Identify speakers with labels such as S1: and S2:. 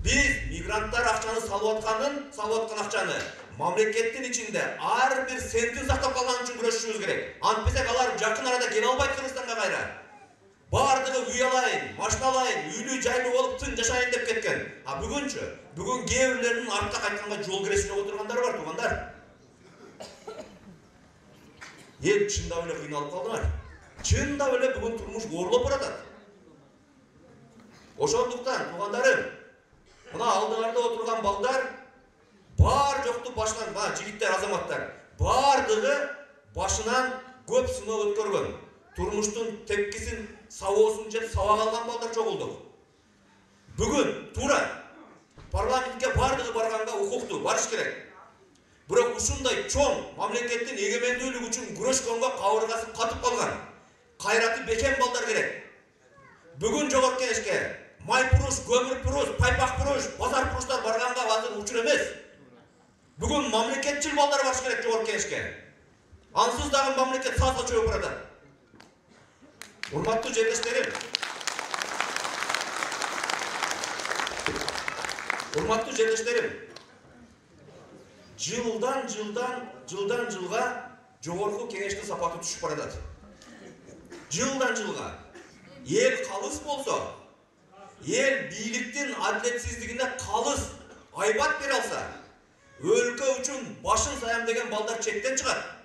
S1: Biz migranттар акчаны салып аткан акчаны мамлекеттин ичинде ар бир сентин сактап калган үчүн күрөшүшүбүз керек. Антпесек алар жакын арада келе албайт Кыргызстанга кайра. Бардыгы үй алайын, машина алайын, үйлүү жайлуу болуп тын жашайын деп кеткен. А бүгүнчү, бүгүн кээ бирлеринин артка кайтканга жол киресине отургандар бар, туугандар. Ел чындап эле кыйналып калдыңар. Чындап эле бүгүн турмуш оорлоп баратат. Ошондуктан, туугандарым, мына алдыңарда отурган балдар бар жокту башынан, жигиттер, азаматтар, бардыгы башынан көп сыноо өткөргөн. Турмуштун тепкисин, сабоосун жеп сабак алган балдар чогулду. Бүгүн туура парламентке бардыгы барганга укуктуу, барыш керек. Бирок ушундай чоң мамлекеттин эгемендүүлүгү үчүн күрөшкөнгө кабыргасы катып калган, кайраты бекем балдар керек. Бүгүн жогорку кеңешке майпуруш, көмүрпуруш, пайпакпуруш, базарпуруштар барганга азыр учур эмес. Бүгүн мамлекетчил балдар барыш керек жогорку кеңешке. Ансыз дагы мамлекет саатка чөгүп баратат. Урматтуу жерлештерим, жылдан жылга жогорку кеңештин сапаты түшүп баратат. Жылдан жылга эл калыс болсо, эл бийликтин адилетсиздигине калыс айбат бере алса, өлкө үчүн башын саям деген балдар чектен чыгат.